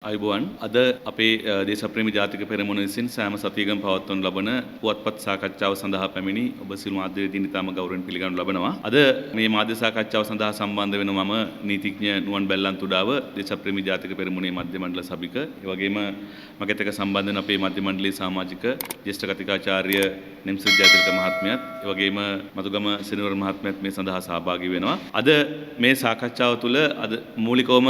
අයිබෝවන් අද අපේ දේශප්‍රේමී ජාතික පෙරමුණ විසින් සෑම සතියකම පවත්වනු ලබන පුවත්පත් සාකච්ඡාව සඳහා පැමිණි ඔබ සියලු මාධ්‍යවේදීන් ඉතාම ගෞරවයෙන් පිළිගනු ලබනවා. අද මේ මාධ්‍ය සාකච්ඡාව සඳහා සම්බන්ධ වෙන මම නීතිඥ නුවන් බැල්ලන්තුඩාව දේශප්‍රේමී ජාතික පෙරමුණේ මධ්‍ය මණ්ඩල සභික. ඒ වගේම මගට එක්ක සම්බන්ධ වෙන අපේ මධ්‍ය මණ්ඩලයේ සමාජික ජ්‍යෙෂ්ඨ කතිකාචාර්ය නිම්සිත් ජයතිලක මහත්මයාත් ඒ වගේම මතුගම සෙනවිරන් මහත්මයාත් මේ සඳහා සහභාගී වෙනවා. අද මේ සාකච්ඡාව තුළ අද මූලිකවම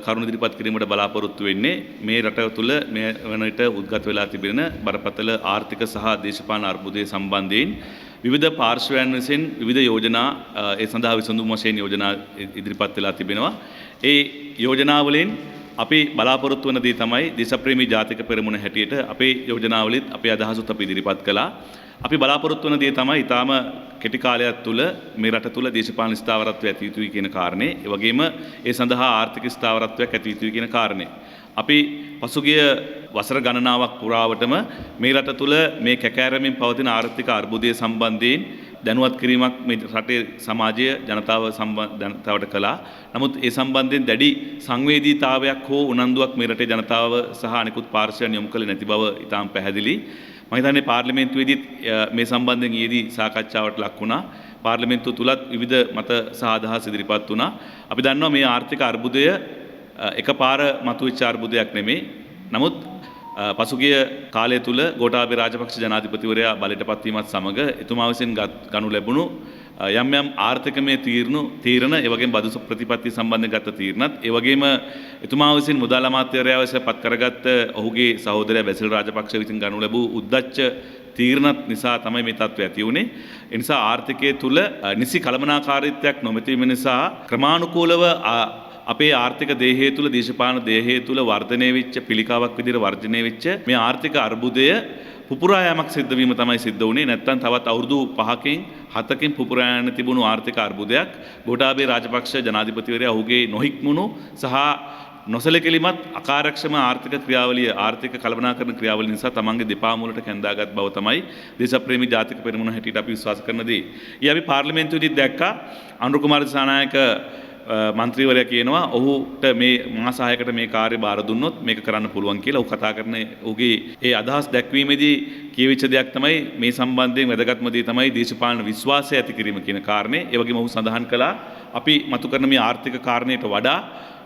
කරුණු ඉදිරිපත් කිරීමට බලාපොරොත්තු වෙන්නේ මේ රට තුළ මේ වන විට උද්ගත වෙලා තිබෙන බරපතල ආර්ථික සහ දේශපාලන අර්බුදයේ සම්බන්ධයෙන් විවිධ පාර්ශ්වයන් විසින් විවිධ යෝජනා ඒ සඳහා විසඳුම් වශයෙන් යෝජනා ඉදිරිපත් වෙලා තිබෙනවා. ඒ යෝජනාවලින් අපි බලාපොරොත්තු වන දේ තමයි දේශප්‍රේමී ජාතික පෙරමුණ හැටියට අපේ යෝජනාවලිත් අපේ අදහසුත් අපි ඉදිරිපත් කළා. අපි බලාපොරොත්තු වන දේ තමයි ඊටාම කෙටි කාලයක් තුළ මේ රට තුළ දේශපාලන ස්ථාවරත්වය ඇති යුතුයි කියන කාරණේ. ඒ වගේම ඒ සඳහා ආර්ථික ස්ථාවරත්වයක් ඇති යුතුයි කියන කාරණේ. අපි පසුගිය වසර ගණනාවක් පුරාවටම මේ රට තුළ මේ කැකෑරමින් පවතින ආර්ථික අර්බුදය සම්බන්ධයෙන් දැනුවත් කිරීමක් මේ රටේ සමාජය ජනතාවට කළා. නමුත් ඒ සම්බන්ධයෙන් දැඩි සංවේදීතාවයක් හෝ උනන්දුවක් මේ රටේ ජනතාව සහ අනිකුත් පාර්ශ්වයන් යොමු කළේ නැති බව ඉතාම පැහැදිලි. මම හිතන්නේ පාර්ලිමේන්තුවේදීත් මේ සම්බන්ධයෙන් ඊයේදී සාකච්ඡාවට ලක් වුණා. පාර්ලිමේන්තුව තුලත් විවිධ මත සහ අදහස් ඉදිරිපත් වුණා. අපි දන්නවා මේ ආර්ථික අර්බුදය එකපාර මතුවෙච්ච අර්බුදයක් නෙමෙයි. නමුත් පසුගිය කාලය තුල ගෝඨාභය රාජපක්ෂ ජනාධිපතිවරයා බලයට පත්වීමත් සමග එතුමා විසින් ගනු ලැබුණු යම් යම් ආර්ථිකමය තීරණ ඒ වගේම බදු ප්‍රතිපත්ති සම්බන්ධයෙන් ගත තීරණත් ඒ වගේම එතුමා විසින් මුදල් අමාත්‍යවරයා විසින් පත් කරගත්ත ඔහුගේ සහෝදරයා බැසිල් රාජපක්ෂ විසින් ගනු ලැබූ උද්දච්ච තීරණත් නිසා තමයි මේ තත්ත්වය ඇති වුණේ. ඒ නිසා ආර්ථිකයේ තුල නිසි කළමනාකාරීත්වයක් නොමැතිවීම නිසා ක්‍රමානුකූලව අපේ ආර්ථික දේහය තුල දේශපාලන දේහය තුල වර්ධනය වෙච්ච පිළිකාවක් විදිහට වර්ධනය වෙච්ච මේ ආර්ථික අර්බුදය පුපුරා යාමක් සිද්ධ වීම තමයි සිද්ධ වුණේ. නැත්තම් තවත් අවුරුදු 5කින් 7කින් පුපුරා යන තිබුණු ආර්ථික අර්බුදයක් ගෝඨාභය රාජපක්ෂ ජනාධිපතිවරයා ඔහුගේ නොහික්මුණු සහ නොසලකලිමත් අකාර්යක්ෂම ආර්ථික ක්‍රියාවලිය ආර්ථික කළමනාකරණ ක්‍රියාවලිය නිසා තමන්ගේ දෙපා මුලට කැඳාගත් බව තමයි දේශප්‍රේමී ජාතික පෙරමුණ හැටියට අපි විශ්වාස කරන දේ. ඊ අපි පාර්ලිමේන්තුවේදී දැක්කා අනුර කුමාර දිසානායක මන්ත්‍රීවරයා කියනවා ඔහුට මේ මාස 6කට මේ කාර්ය බාර දුන්නොත් මේක කරන්න පුළුවන් කියලා. ඔහු කතා කරන ඔහුගේ ඒ අදහස් දැක්වීමේදී කියවිච්ච දෙයක් තමයි මේ සම්බන්ධයෙන් වැදගත්ම දේ තමයි දේශපාලන විශ්වාසය ඇති කිරීම කියන කාරණේ. ඒ වගේම ඔහු සඳහන් කළා අපි මතු කරන මේ ආර්ථික කාරණයට වඩා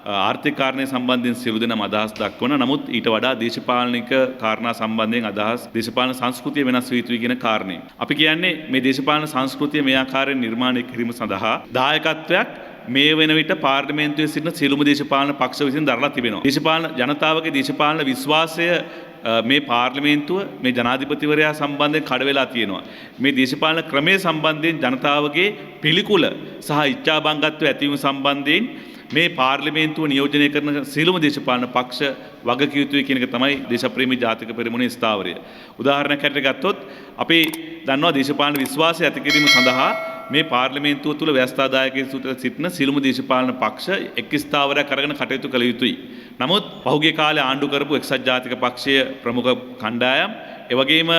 ආර්ථික කාරණේ සම්බන්ධයෙන් සියලු දෙනාම අදහස් දක්වන නමුත් ඊට වඩා දේශපාලනික කාරණා සම්බන්ධයෙන් අදහස් දේශපාලන සංස්කෘතිය වෙනස් විය යුතුයි කියන කාරණේ. අපි කියන්නේ මේ දේශපාලන සංස්කෘතිය මේ ආකාරයෙන් නිර්මාණය කිරීම සඳහා දායකත්වයක් මේ වෙන විට පාර්ලිමේන්තුවේ සිටින සියලුම දේශපාලන පක්ෂ විසින් දරලා තිබෙනවා. දේශපාලන ජනතාවගේ දේශපාලන විශ්වාසය මේ පාර්ලිමේන්තුව මේ ජනාධිපතිවරයා සම්බන්ධයෙන් කඩ වෙලා තියෙනවා. මේ දේශපාලන ක්‍රමයේ සම්බන්ධයෙන් ජනතාවගේ පිළිකුල සහ ඉච්ඡාබංගත්වය ඇතිවීම සම්බන්ධයෙන් මේ පාර්ලිමේන්තුව නියෝජනය කරන සියලුම දේශපාලන පක්ෂ වගකිය යුතුයි කියන එක තමයි දේශප්‍රේමී ජාතික පෙරමුණේ ස්ථාවරය. උදාහරණයක් හැටියට ගත්තොත් අපි දන්නවා දේශපාලන විශ්වාසය ඇති කිරීම සඳහා මේ පාර්ලිමේන්තුව තුළ ව්‍යවස්ථාදායකයන් සිටින සියලුම දේශපාලන පක්ෂ එක් ස්ථාවරයක් අරගෙන කටයුතු කළ යුතුයි. නමුත් පහුගිය කාලේ ආණ්ඩු කරපු එක්සත් ජාතික පක්ෂයේ ප්‍රමුඛ කණ්ඩායම් ඒ වගේම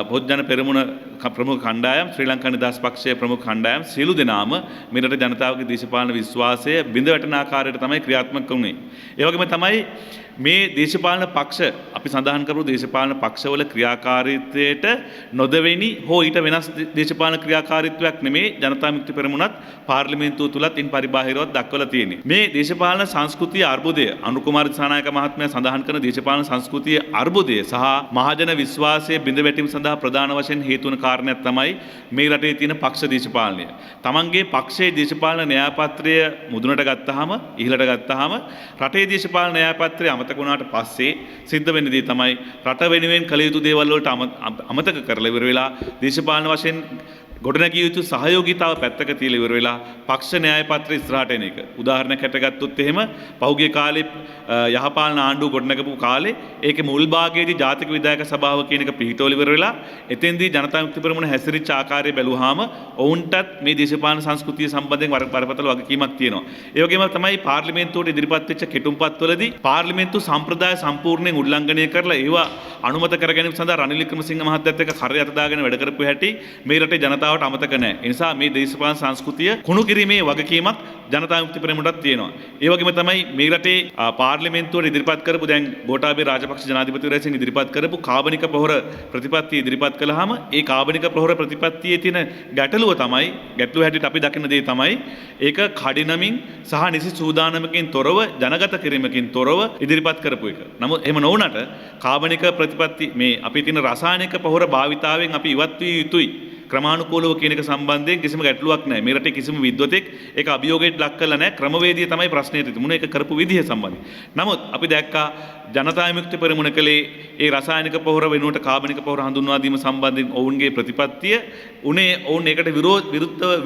බොද්ධජන පෙරමුණ ප්‍රමුඛ කණ්ඩායම් ශ්‍රී ලංකා නිදහස් පක්ෂයේ ප්‍රමුඛ කණ්ඩායම් සියලු දෙනාම මේ රට ජනතාවගේ දේශපාලන විශ්වාසය බිඳ වැටෙන ආකාරයට තමයි ක්‍රියාත්මක වුනේ. ඒ වගේම තමයි මේ දේශපාලන පක්ෂ අපි සඳහන් කරපු දේශපාලන පක්ෂවල ක්‍රියාකාරීත්වයට නොදෙවෙනි හෝ ඊට වෙනස් දේශපාලන ක්‍රියාකාරීත්වයක් නෙමේ ජනතා විමුක්ති පෙරමුණත් පාර්ලිමේන්තුව තුලත් ඉන් පරිබාහිරවත් දක්වලා තියෙන්නේ. මේ දේශපාලන සංස්කෘතිය අර්බුදය අනුර කුමාර දිසානායක මහත්මයා සඳහන් කරන දේශපාලන සංස්කෘතිය අර්බුදය සහ මහජන විශ්වාසයේ බිඳ වැටීම සඳහා ප්‍රධාන වශයෙන් හේතු වන කාරණයක් තමයි මේ රටේ තියෙන පක්ෂ දේශපාලනය. තමන්ගේ පක්ෂයේ දේශපාලන න්‍යායපත්‍රය මුදුනට ගත්තාම ඉහළට ගත්තාම රටේ දේශපාලන න්‍යායපත්‍රය අමතක වුණාට පස්සේ සිද්ධ වෙන දේ තමයි රට වෙනුවෙන් කළ යුතු දේවල් වලට අමතක කරලා ඉවර වෙලා දේශපාලන වශයෙන් ගොඩනැගිය යුතු සහයෝගීතාව පැත්තක තියලා ඉවර වෙලා පක්ෂ න්‍යාය පත්‍ර ඉස්සරහට එන එක. උදාහරණයක් හැටගත්තොත් එහෙම පහුගිය කාලේ යහපාලන ආණ්ඩුව ගොඩනගපු කාලේ ඒකේ මුල් භාගයේදී ජාතික විධායක සභාව කියන එක පිහිටවල ඉවර වෙලා එතෙන්දී ජනතා විමුක්ති පෙරමුණ හැසිරිච්ච ආකාරය බැලුවාම ඔවුන්ටත් මේ දේශපාලන සංස්කෘතිය සම්බන්ධයෙන් බරපතල වගකීමක් තියෙනවා. ඒ වගේම තමයි පාර්ලිමේන්තුවට ඉදිරිපත් වෙච්ච කෙටුම්පත්වලදී පාර්ලිමේන්තු සම්ප්‍රදාය සම්පූර්ණයෙන් උල්ලංඝනය කරලා ඒවා අනුමත කර ගැනීම සඳහා රනිල් වික්‍රමසිංහ මහත්තයත් එක්ක කරේ අත දාගෙන වැඩ කරපු හැටි මේ රටේ ජනතාව ජනතාවට අමතක නැහැ. ඒ නිසා මේ දේශපාලන සංස්කෘතිය කුණු කිරීමේ වගකීමක් ජනතා විමුක්ති පෙරමුණටත් තියෙනවා. ඒ වගේම තමයි මේ රටේ පාර්ලිමේන්තුවට ඉදිරිපත් කරපු දැන් ගෝඨාභය රාජපක්ෂ ජනාධිපතිවරයා විසින් ඉදිරිපත් කරපු කාබනික ප්‍රහොර ප්‍රතිපත්තිය ඉදිරිපත් කළාම ඒ කාබනික ප්‍රහොර ප්‍රතිපත්තියේ තියෙන ගැටලුව හැටියට අපි දකින දේ තමයි ඒක කඩිනමින් සහ නිසි සූදානමකින් තොරව ජනගත කිරීමකින් තොරව ඉදිරිපත් කරපු එක. නමුත් එහෙම නොවුනට කාබනික ප්‍රතිපත්ති මේ අපි තියෙන රසායනික ප්‍රහොර භාවිතාවෙන් අපි ඉවත් විය යුතුයි. ක්‍රමානුකූලව කියන එක සම්බන්ධයෙන් කිසිම ගැටලුවක් නැහැ. මේ රටේ කිසිම විද්වතෙක් ඒක අභියෝගයට ලක් කරලා නැහැ. ක්‍රමවේදය තමයි ප්‍රශ්නේ තිබුණේ. ඒක කරපු විදිහ සම්බන්ධයෙන්. නමුත් අපි දැක්කා ජනතා විමුක්ති පෙරමුණ කලේ ඒ රසායනික පොහොර වෙනුවට කාබනික පොහොර හඳුන්වා දීම සම්බන්ධයෙන් ඔවුන්ගේ ප්‍රතිපත්තිය උනේ ඔවුන් ඒකට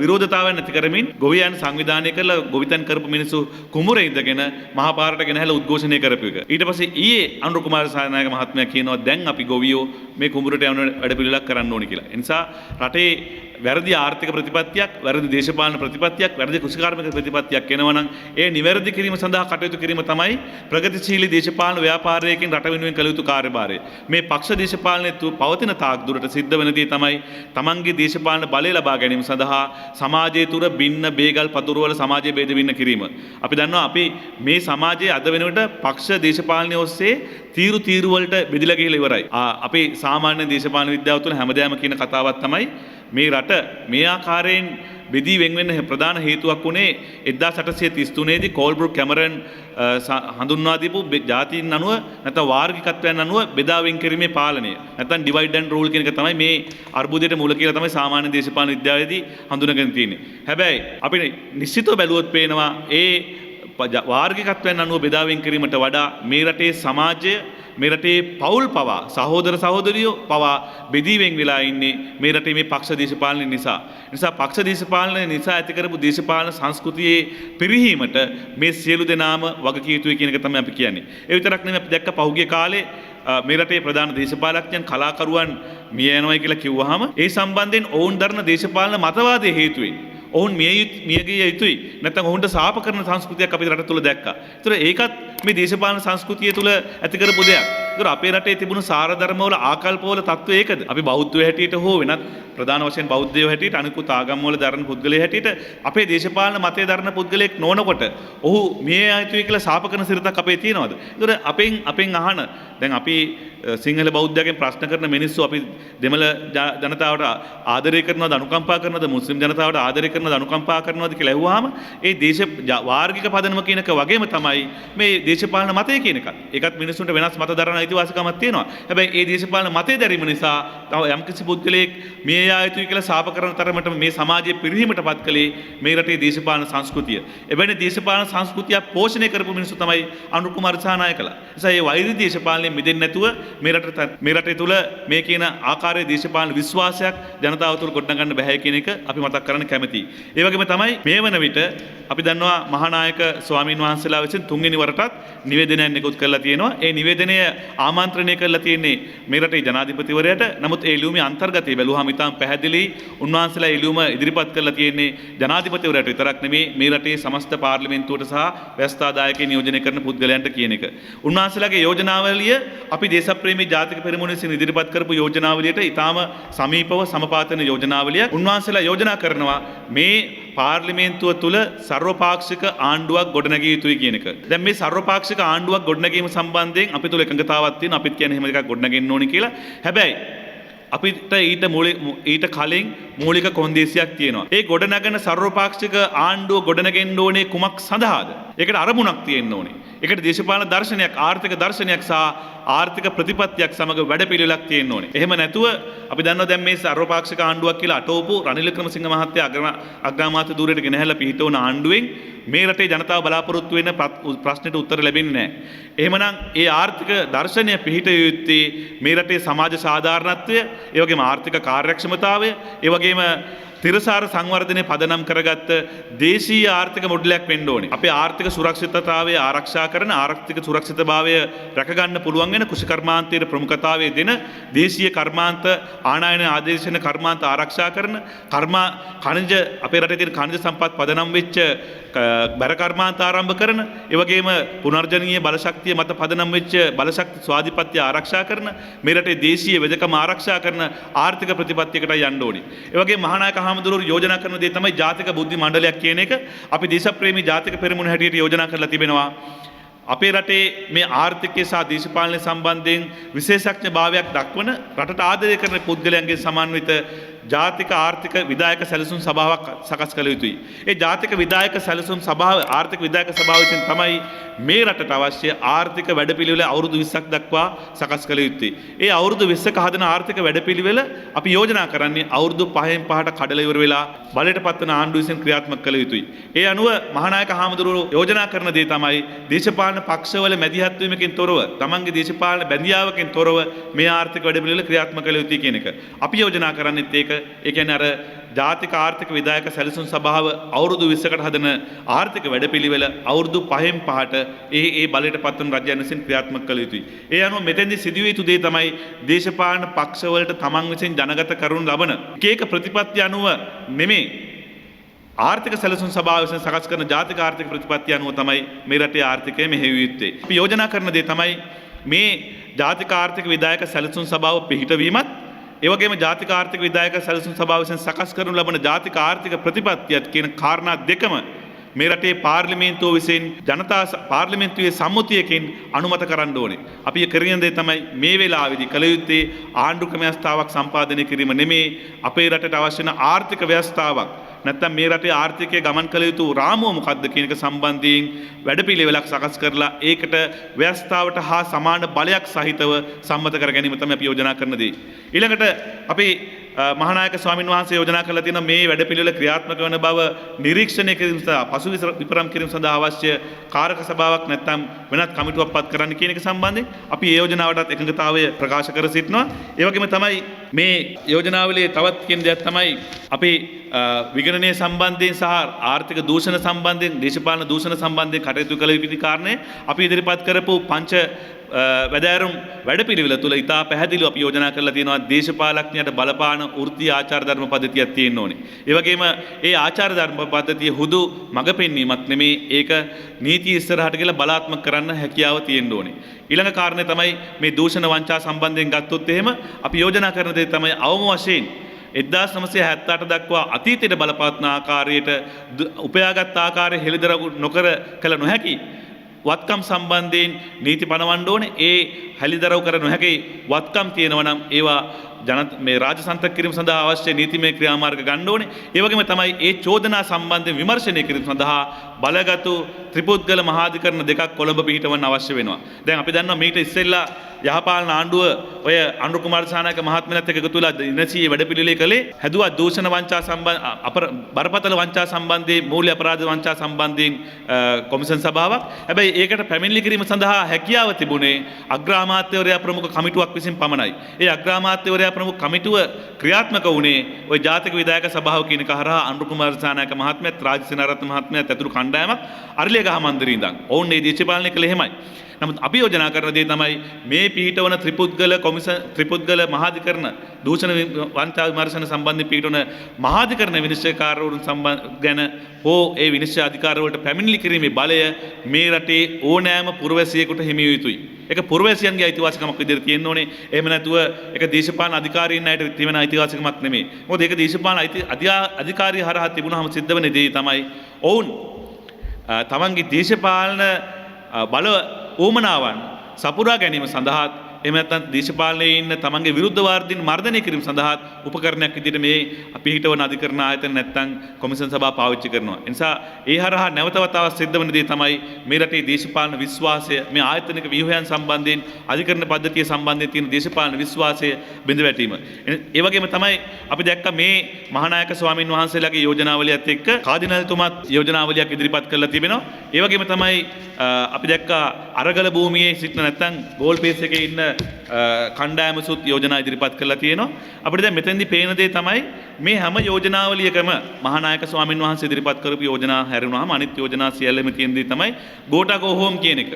විරෝධතාවයක් නැති කරමින් ගොවියන් සංවිධානය කරලා ගොවිතැන් කරපු මිනිස්සු කුඹුරේ ඉඳගෙන මහා පාරට ගෙනහැලා උද්ඝෝෂණය කරපු එක. ඊට පස්සේ ඊයේ අනුර කුමාර සානායක මහත්මයා කියනවා දැන් අපි ගොවියෝ මේ කුඹුරට යන වැඩපිළිවෙලක් කරන්න ඕනේ කියලා. ඒ නිසා රටේ වැරදි ආර්ථික ප්‍රතිපත්තියක්, වැරදි දේශපාලන ප්‍රතිපත්තියක්, වැරදි කෘෂිකාර්මික ප්‍රතිපත්තියක් එනවනම් ඒ නිවැරදි කිරීම සඳහා කටයුතු කිරීම තමයි ප්‍රගතිශීලී දේශපාලන ව්‍යාපාරයකින් රට වෙනුවෙන් කළ යුතු කාර්යභාරය. මේ පක්ෂ දේශපාලනයේ පවතින තාක් දුරට සිද්ධ වෙන දේ තමයි තමන්ගේ දේශපාලන බලය ලබා ගැනීම සඳහා සමාජය තුර බින්න බේගල් පතුරවල සමාජයේ බෙද වින්න කිරීම. අපි දන්නවා අපි මේ සමාජයේ අද වෙනකොට පක්ෂ දේශපාලනය ඔස්සේ තීරු වලට බෙදලා ගිහිලා ඉවරයි. අපි සාමාන්‍ය දේශපාලන විද්‍යාව තුළ හැමදාම කියන කතාවක් තමයි මේ රට මේ ආකාරයෙන් බෙදී වෙන් වෙන්න ප්‍රධාන හේතුවක් උනේ 1833 දී කෝල්බෘක් කැමරන් හඳුන්වා දීපු ජාතීන් අනුව නැත්නම් වාර්ගිකත්වයන් අනුව බෙදා වෙන් කිරීමේ පාලනය. නැත්නම් ඩිවයිඩ් ඇන්ඩ් රූල් කියන එක තමයි මේ අර්බුදයට මූල කියලා තමයි සාමාන්‍ය දේශපාලන විද්‍යාවේදී හඳුනගෙන තියෙන්නේ. හැබැයි අපි නිශ්චිතව බැලුවොත් පේනවා ඒ වාර්ගිකත්වයන් අනුව බෙදා වෙන් කිරීමට වඩා මේ රටේ සමාජය මේ රටේ පවුල් පවා සහෝදර සහෝදරියෝ පවා බෙදී වෙන් වෙලා ඉන්නේ මේ රටේ මේ පක්ෂ දේශපාලනය නිසා. නිසා පක්ෂ දේශපාලනය නිසා ඇති කරපු දේශපාලන සංස්කෘතියේ පිරිහීමට මේ සියලු දෙනාම වගකිය යුතුයි කියන එක තමයි අපි කියන්නේ. ඒ විතරක් නෙමෙයි අපි දැක්ක පහුගිය කාලේ මේ රටේ ප්‍රධාන දේශපාලකයන් කලාකරුවන් මිය යනවා කියලා කිව්වහම ඒ සම්බන්ධයෙන් ඔවුන් දරන දේශපාලන මතවාදයේ හේතුවෙන් ඔවුන් මියගිය යුතුයි. නැත්නම් ඔවුන්ට සාප කරන සංස්කෘතියක් අපේ රට තුල දැක්කා. ඒතර ඒකත් මේ දේශපාලන සංස්කෘතිය තුල ඇති කරපු දෙයක්. ඒතර අපේ රටේ තිබුණු සාරධර්මවල ආකල්පවල තත්ත්වය ඒකද? අපි බෞද්ධයෝ හැටියට හෝ වෙනත් ප්‍රධාන වශයෙන් බෞද්ධයෝ හැටියට අනිකුත් ආගම්වල දරන පුද්ගලයෝ හැටියට අපේ දේශපාලන මතය දරන පුද්ගලයෙක් නොවනකොට ඔහු මිය යුතුයි කියලා සාප කරන සිරිතක් අපේ තියෙනවද? ඒතර අපෙන් අහන දැන් අපි සිංහල බෞද්ධයන්ගෙන් ප්‍රශ්න කරන මිනිස්සු අපි දෙමළ ජනතාවට ආදරය කරනවද අනුකම්පා කරනවද මුස්ලිම් ජනතාවට ආදරය කරනවද අනුකම්පා කරනවද කියලා ඇහුවාම ඒ වාර්ගික පදනම කියනක වගේම තමයි මේ දේශපාලන මතය කියන එකත්. ඒකත් මිනිස්සුන්ට වෙනස් මත දරන අයිතිවාසිකමක් තියෙනවා. හැබැයි ඒ දේශපාලන මතය දැරීම නිසා තව යම්කිසි පුද්ගලයෙක් මිය යා යුතුයි කියලා සාප කරන තරමට මේ සමාජයේ පිරිහීමටපත් කළේ මේ රටේ දේශපාලන සංස්කෘතිය. එවැනි දේශපාලන සංස්කෘතිය පෝෂණය කරපු මිනිස්සු තමයි අනුර කුමාර දිසානායකලා. නිසා මේ වෛරී දේශපාලනයෙන් මිදෙන්නේ නැතුව මේ රටේ තුල මේ කියන ආකාරයේ දේශපාලන විශ්වාසයක් ජනතාව තුළ ගොඩනගන්න බෑ කියන එක අපි මතක් කරන්න කැමතියි. ඒ වගේම තමයි මේ වන විට අපි දන්නවා මහානායක ස්වාමීන් වහන්සේලා විසින් තුන්වෙනි වරටත් නිවේදනයක් නිකුත් කරලා තියෙනවා. ඒ නිවේදනය ආමන්ත්‍රණය කරලා තියෙන්නේ මේ රටේ ජනාධිපතිවරයාට. නමුත් ඒ ලියුමේ අන්තර්ගතය බැලුවාම ඉතාම පැහැදිලි උන්වහන්සේලා ඒ ලියුම ඉදිරිපත් කරලා තියෙන්නේ ජනාධිපතිවරයාට විතරක් නෙමෙයි මේ රටේ සමස්ත පාර්ලිමේන්තුවට සහ ව්‍යවස්ථාදායකයන් නියෝජනය කරන පුද්ගලයන්ට කියන එක. උන්වහන්සේලාගේ යෝජනාවලිය අපි දේශප්‍රේමී ජාතික පෙරමුණ විසින් ඉදිරිපත් කරපු යෝජනාවලියට ඉතාම සමීපව සමපාතන යෝජනාවලිය. උන්වහන්සේලා යෝජනා කරනවා මේ පාර්ලිමේන්තුව තුළ සර්වපාක්ෂික ආණ්ඩුවක් ගොඩනැගිය යුතුයි කියන එක. දැන් මේ සර්වපාක්ෂික ආණ්ඩුවක් ගොඩනැගීම සම්බන්ධයෙන් අපි තුළ එකඟතාවක් තියෙනවා. අපිත් කියන්නේ එහෙම එකක් ගොඩනගෙන්න ඕනේ කියලා. හැබැයි අපිට ඊට කලින් මූලික කොන්දේසියක් තියෙනවා. ඒ ගොඩනගන සර්වපාක්ෂික ආණ්ඩුව ගොඩනගෙන්න ඕනේ කුමක් සඳහාද? ඒකට අරමුණක් තියෙන්න ඕනේ. ඒකට දේශපාලන දර්ශනයක්, ආර්ථික දර්ශනයක් සහ ආර්ථික ප්‍රතිපත්තියක් සමග වැඩපිළිවෙලක් තියෙන්න ඕනේ. එහෙම නැතුව අපි දන්නවා දැන් මේ සර්වපාක්ෂික ආණ්ඩුවක් කියලා අටවපු රනිල් වික්‍රමසිංහ මහත්තයා අග්‍රාමාත්‍ය ධූරයට ගෙනහැලා පිහිටවන ආණ්ඩුවෙන් මේ රටේ ජනතාව බලාපොරොත්තු වෙන ප්‍රශ්නෙට උත්තර ලැබෙන්නේ නැහැ. එහෙමනම් ඒ ආර්ථික දර්ශනය පිහිටිය යුත්තේ මේ රටේ සමාජ සාධාරණත්වය, ඒ වගේම ආර්ථික කාර්යක්ෂමතාවය, ඒ වගේම තිරසාර සංවර්ධනය පදනම් කරගත්ත දේශීය ආර්ථික මොඩලයක් වෙන්න ඕනේ. අපේ ආර්ථික සුරක්ෂිතතාවය ආරක්ෂා කරන ආර්ථික සුරක්ෂිතභාවය රැකගන්න පුළුවන් වෙන කුෂි කර්මාන්තයේ ප්‍රමුඛතාවය දෙන දේශීය කර්මාන්ත ආනයන ආදේශන කර්මාන්ත ආරක්ෂා කරන khනිජ අපේ රටේ තියෙන khනිජ සම්පත් පදනම් වෙච්ච බැර කර්මාන්ත ආරම්භ කරන ඒ වගේම පුනර්ජනනීය බලශක්තිය මත පදනම් වෙච්ච බලශක්ති ස්වාධිපත්‍ය ආරක්ෂා කරන මේ රටේ දේශීය වෙදකම ආරක්ෂා කරන ආර්ථික ප්‍රතිපත්තියකට යන්න ඕනේ. ඒ වගේම මහානායක හාමුදුරුවෝ යෝජනා කරන දේ තමයි ජාතික බුද්ධි මණ්ඩලයක් කියන එක. අපි දේශප්‍රේමී ජාතික පෙරමුණ හැටියට යෝජනා කරලා තිබෙනවා. අපේ රටේ මේ ආර්ථිකය සහ දේශපාලනය සම්බන්ධයෙන් විශේෂඥ භාවයක් දක්වන රටට ආදරය කරන පුද්ගලයන්ගේ සමන්විත ජාතික ආර්ථික විධායක සැලසුම් සභාවක් සකස් කළ යුතුයි. ඒ ජාතික විධායක සැලසුම් සභාව ආර්ථික විධායක සභාව විසින් තමයි මේ රටට අවශ්‍ය ආර්ථික වැඩපිළිවෙල අවුරුදු 20ක් දක්වා සකස් කළ යුත්තේ. ඒ අවුරුදු 20ක හදන ආර්ථික වැඩපිළිවෙල අපි යෝජනා කරන්නේ අවුරුදු 5න් 5ට කඩලා ඉවර වෙලා බලයට පත්වන ආණ්ඩුව විසින් ක්‍රියාත්මක කළ යුතුයි. ඒ අනුව මහානායක හාමුදුරුවෝ යෝජනා කරන දේ තමයි දේශපාලන පක්ෂවල මැදිහත් වීමකින් තොරව තමන්ගේ දේශපාලන බැඳියාවකින් තොරව මේ ආර්ථික වැඩපිළිවෙල ක්‍රියාත්මක කළ යුතුයි කියන එක. අපි යෝජනා කරන්නේත් ඒක. ඒ කියන්නේ අර ජාතික ආර්ථික විධායක සැලසුම් සභාව අවුරුදු 20කට හදන ආර්ථික වැඩපිළිවෙල අවුරුදු 5න් 5ට ඒ බලයට පත්වන රජයන් විසින් ක්‍රියාත්මක කළ යුතුයි. ඒ අනුව මෙතෙන්දී සිදුවිය යුතු දේ තමයි දේශපාලන පක්ෂවලට තමන් විසින් ජනගත කරනු ලබන එක ප්‍රතිපත්ති අනුව නෙමෙයි ආර්ථික සැලසුම් සභාව විසින් සකස් කරන ජාතික ආර්ථික ප්‍රතිපත්ති අනුව තමයි මේ රටේ ආර්ථිකය මෙහෙයවිය යුත්තේ. අපි යෝජනා කරන දේ තමයි මේ ජාතික ආර්ථික විධායක සැලසුම් සභාව පිහිටවීමත් ඒ වගේම ජාතික ආර්ථික විධායක සැලසුම් සභාව විසින් සකස් කරනු ලබන ජාතික ආර්ථික ප්‍රතිපත්තියත් කියන කාරණා දෙකම මේ රටේ පාර්ලිමේන්තුව විසින් ජනතා පාර්ලිමේන්තුවේ සම්මුතියකින් අනුමත කරන්න ඕනේ. අපි කරන දේ තමයි මේ වෙලාවේදී කළ යුත්තේ ආණ්ඩු ක්‍රම ව්‍යවස්ථාවක් සම්පාදනය කිරීම නෙමේ අපේ රටට අවශ්‍ය වෙන ආර්ථික ව්‍යවස්ථාවක් නැත්තම් මේ රටේ ආර්ථිකය ගමන් කළ යුතු රාමුව මොකක්ද කියන එක සම්බන්ධයෙන් වැඩපිළිවෙලක් සකස් කරලා ඒකට ව්‍යවස්ථාවට හා සමාන බලයක් සහිතව සම්මත කර ගැනීම තමයි අපි යෝජනා කරන දේ. ඊළඟට අපි මහානායක ස්වාමින් වහන්සේ යෝජනා කරලා තියෙන මේ වැඩපිළිවෙල ක්‍රියාත්මක වන බව නිරීක්ෂණය කිරීම සඳහා පසු විපරම් කිරීම සඳහා අවශ්‍ය කාරක සභාවක් නැත්නම් වෙනත් කමිටුවක් පත් කරන්න කියන එක සම්බන්ධයෙන් අපි ඒ යෝජනාවටත් එකඟතාවය ප්‍රකාශ කර සිටිනවා. ඒ වගේම තමයි මේ යෝජනාවලේ තවත් කියන දෙයක් තමයි අපි විගණනය සම්බන්ධයෙන් සහ ආර්ථික දූෂණ සම්බන්ධයෙන් දේශපාලන දූෂණ සම්බන්ධයෙන් කටයුතු කළ යුතු කාරණේ අපි ඉදිරිපත් කරපු පංච වැඩෑරුම් වැඩපිළිවෙල තුළ ඉතා පැහැදිලිව අපි යෝජනා කරලා තියෙනවා දේශපාලඥයට බලපාන වෘත්තීය ආචාර ධර්ම පද්ධතියක් තියෙන්න ඕනේ. ඒ වගේම ඒ ආචාර ධර්ම පද්ධතිය හුදු මඟ පෙන්වීමක් නෙමේ ඒක නීතිය ඉස්සරහට කියලා බලාත්මක කරන්න හැකියාව තියෙන්න ඕනේ. ඊළඟ කාරණේ තමයි මේ දූෂණ වංචා සම්බන්ධයෙන් ගත්තොත් එහෙම අපි යෝජනා කරන දේ තමයි අවම වශයෙන් 1978 දක්වා අතීතයට බලපවත්න ආකාරයට උපයාගත් ආකාරය හෙළිදරව් නොකර කළ නොහැකි වත්කම් සම්බන්ධයෙන් නීති පනවන්න ඕනේ. ඒ හැලිදරව් කර නොහැකි වත්කම් තියෙනවා නම් ඒවා මේ රාජසන්තක කිරීම සඳහා අවශ්‍ය නීතිමය ක්‍රියාමාර්ග ගන්න ඕනේ. ඒ වගේම තමයි ඒ චෝදනා සම්බන්ධයෙන් විමර්ශනය කිරීම සඳහා බලගතු ත්‍රිපුද්ගල මහාධිකරණ දෙකක් කොළඹ පිහිටවන්න අවශ්‍ය වෙනවා. දැන් අපි දන්නවා මීට ඉස්සෙල්ලා යහපාලන ආණ්ඩුව ඔය අනුර කුමාර සානායක මහත්මයාත් එක්ක එකතු වෙලා දිනසීයේ වැඩපිළිවෙලේ කළේ හැදුවා දූෂණ වංචා සම්බන්ධ බරපතල වංචා සම්බන්ධයෙන් මූල්‍ය අපරාධ වංචා සම්බන්ධයෙන් කොමිෂන් සභාවක්. හැබැයි ඒකට පැමිණිලි කිරීම සඳහා හැකියාව තිබුණේ අග්‍රාමාත්‍යවරයා ප්‍රමුඛ කමිටුවක් විසින් පමණයි. ඒ අග්‍රාමාත්‍යවරයා ප්‍රමුඛ කමිටුව ක්‍රියාත්මක වුණේ ওই ජාතික විධායක සභාව කියන එක හරහා අනුර කුමාර සානායක මහත්මයාත් රාජසේනාරත්න මහත්මයාත් ඇතුළු කණ්ඩායමක් අරලියගහ මන්දිරේ ඉඳන් ඔවුන් මේ දේශපාලනය කළේ එහෙමයි. නමුත් අපි යෝජනා කරන දේ තමයි මේ පිහිටවන ත්‍රිපුද්ගල මහාධිකරණ දූෂණ වංචා විමර්ශන සම්බන්ධයෙන් පිහිටවන මහාධිකරණ විනිශ්චයකාරවරුන් ගැන හෝ ඒ විනිශ්චය අධිකාරවලට පැමිණිලි කිරීමේ බලය මේ රටේ ඕනෑම පුරවැසියෙකුට හිමි යුතුයි. ඒක පුරවැසියන්ගේ අයිතිවාසිකමක් විදිහට තියෙන්න ඕනේ. එහෙම නැතුව ඒක දේශපාලන අධිකාරීන් අයට තියෙන අයිතිවාසිකමක් නෙමෙයි. මොකද ඒක දේශපාලන අධිකාරිය හරහා තිබුණාම සිද්ධ වෙන දේ තමයි ඔවුන් තමන්ගේ දේශපාලන බල ඕමනාවන් සපුරා ගැනීම සඳහා එහෙම නැත්නම් දේශපාලනයේ ඉන්න තමන්ගේ විරුද්ධවාදීන් මර්ධනය කිරීම සඳහා උපකරණයක් විදිහට මේ පිහිටවන අධිකරණ ආයතන නැත්නම් කොමිෂන් සභාව පාවිච්චි කරනවා. ඒ නිසා ඒ හරහා නැවත වතාවක් සිද්ධ වෙන දේ තමයි මේ රටේ දේශපාලන විශ්වාසය මේ ආයතනික ව්‍යුහයන් සම්බන්ධයෙන් අධිකරණ පද්ධතිය සම්බන්ධයෙන් තියෙන දේශපාලන විශ්වාසය බිඳ වැටීම. ඒ වගේම තමයි අපි දැක්ක මේ මහානායක ස්වාමින් වහන්සේලාගේ යෝජනාවලියත් එක්ක කාදිනල්තුමාත් යෝජනාවලියක් ඉදිරිපත් කරලා තිබෙනවා. ඒ වගේම තමයි අපි දැක්ක අරගල භූමියේ සිටින නැත්නම් ගෝල් පේස් එකේ ඉන්න කණ්ඩායමසුත් යෝජනා ඉදිරිපත් කරලා තියෙනවා. අපිට දැන් මෙතෙන්දී පේන දේ තමයි මේ හැම යෝජනාවලියකම මහානායක ස්වාමින් වහන්සේ ඉදිරිපත් කරපු යෝජනා හැරුණාම අනිත් යෝජනා සියල්ලම තියෙන දේ තමයි ගෝටා ගෝ හෝම් කියන එක.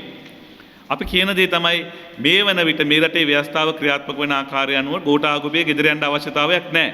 අපි කියන දේ තමයි මේ වන විට මේ රටේ ව්‍යවස්ථාව ක්‍රියාත්මක වෙන ආකාරය අනුව ගෝඨාභය ගෙදර යන්න අවශ්‍යතාවයක් නැහැ.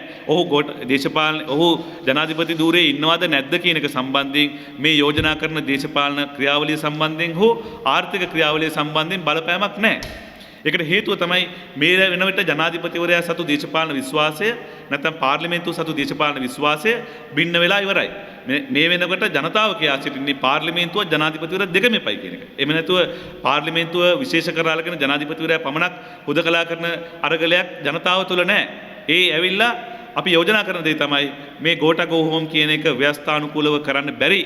ඔහු ජනාධිපති ධූරයේ ඉන්නවද නැද්ද කියන එක සම්බන්ධයෙන් මේ යෝජනා කරන දේශපාලන ක්‍රියාවලිය සම්බන්ධයෙන් හෝ ආර්ථික ක්‍රියාවලිය සම්බන්ධයෙන් බලපෑමක් නැහැ. ඒකට හේතුව තමයි මේ වෙන විට ජනාධිපතිවරයා සතු දේශපාලන විශ්වාසය නැත්නම් පාර්ලිමේන්තුව සතු දේශපාලන විශ්වාසය බින්න වෙලා ඉවරයි. මේ වෙනකොට ජනතාව කියා සිටින්නේ පාර්ලිමේන්තුව ජනාධිපතිවරයා දෙකම එපයි කියන එක. එහෙම නැතුව පාර්ලිමේන්තුව විශේෂ කරලා අරගෙන ජනාධිපතිවරයා පමණක් හුදකලා කරන අරගලයක් ජනතාව තුළ නැහැ. ඒ ඇවිල්ලා අපි යෝජනා කරන දේ තමයි මේ ගෝඨා ගෝ හෝම් කියන එක ව්‍යවස්ථානුකූලව කරන්න බැරි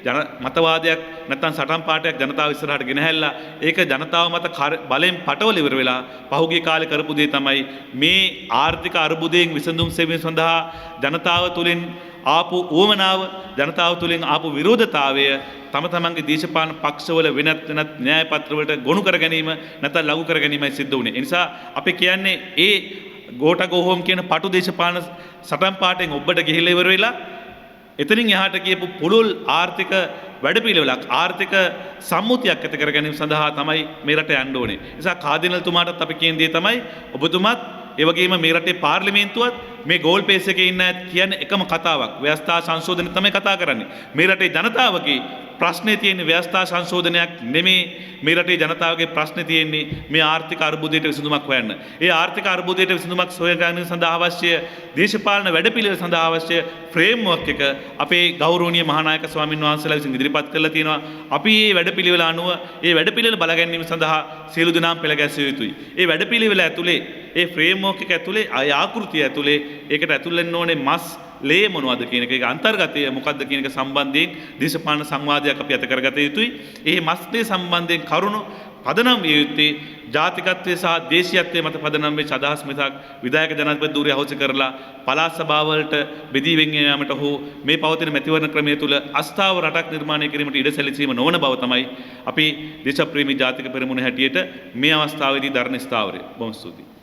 මතවාදයක් නැත්නම් සටන් පාටයක් ජනතාව ඉස්සරහට ගෙනහැල්ලා ඒක ජනතාව මත බලෙන් පටවල ඉවර වෙලා පහුගිය කාලේ කරපු දේ තමයි මේ ආර්ථික අර්බුදයෙන් විසඳුම් සෙවීම සඳහා ජනතාව තුළින් ආපු උවමනාව ජනතාව තුළින් ආපු විරෝධතාවය තම තමන්ගේ දේශපාලන පක්ෂවල වෙනත් න්‍යාය පත්‍රවලට ගොනු කර ගැනීම නැත්නම් ලඝු කර ගැනීමයි සිද්ධ වුනේ. ඒ නිසා අපි කියන්නේ ඒ ගෝඨා ගෝ හෝම් කියන පටු දේශපාලන සටන් පාටෙන් ඔබට ගිහිල්ලා ඉවර වෙලා එතනින් එහාට කියපු පුළුල් ආර්ථික වැඩපිළිවෙලක් ආර්ථික සම්මුතියක් ඇති කර ගැනීම සඳහා තමයි මේ රට යන්න ඕනේ. ඒ නිසා කාදිනල්තුමාටත් අපි කියන දේ තමයි ඔබතුමාත් ඒ වගේම මේ රටේ පාර්ලිමේන්තුවත් මේ ගෝල් පේස් එකේ ඉන්න කියන්නේ එකම කතාවක්. ව්‍යවස්ථා සංශෝධනය තමයි කතා කරන්නේ. මේ රටේ ජනතාවගේ ප්‍රශ්නේ තියෙන්නේ ව්‍යවස්ථා සංශෝධනයක් නෙමේ. මේ රටේ ජනතාවගේ ප්‍රශ්නේ තියෙන්නේ මේ ආර්ථික අර්බුදයට විසඳුමක් හොයන්න. ඒ ආර්ථික අර්බුදයට විසඳුමක් සොයා ගැනීම සඳහා අවශ්‍ය දේශපාලන වැඩපිළිවෙල සඳහා අවශ්‍ය ෆ්‍රේම්වර්ක් එක අපේ ගෞරවනීය මහානායක ස්වාමින් වහන්සේලා විසින් ඉදිරිපත් කරලා තියෙනවා. අපි මේ වැඩපිළිවෙල අනුව මේ වැඩපිළිවෙල බල ගැනීම සඳහා සියලු දෙනාම පෙළ ගැස්විය යුතුයි. මේ වැඩපිළිවෙල ඇතුලේ ඒ ෆ්‍රේම්වර්ක් එක ඇතුලේ ආකෘතිය ඇතුලේ ඒකට ඇතුල් වෙන්න ඕනේ මස් ලේ මොනවද කියන එක අන්තර්ගතය මොකක්ද කියන එක සම්බන්ධයෙන් දේශපාලන සංවාදයක් අපි අත කරගත යුතුයි. ඒ මස් ලේ සම්බන්ධයෙන් කරුණු පදනම් විය යුත්තේ ජාතිකත්වය සහ දේශීයත්වය මත පදනම් වෙච්ච අදහස් මිසක් විධායක ජනාධිපති ධූරය අවශ්‍ය කරලා පළාත් සභාවලට බෙදී වෙන් යාමට හෝ මේ පවතින මැතිවරණ ක්‍රමය තුළ අස්ථාව රටක් නිර්මාණය කිරීමට ඉඩ සැලසීම නොවන බව තමයි අපි දේශප්‍රේමී ජාතික පෙරමුණ හැටියට මේ අවස්ථාවේදී දරණ ස්ථාවරය. බොහොම ස්තුතියි.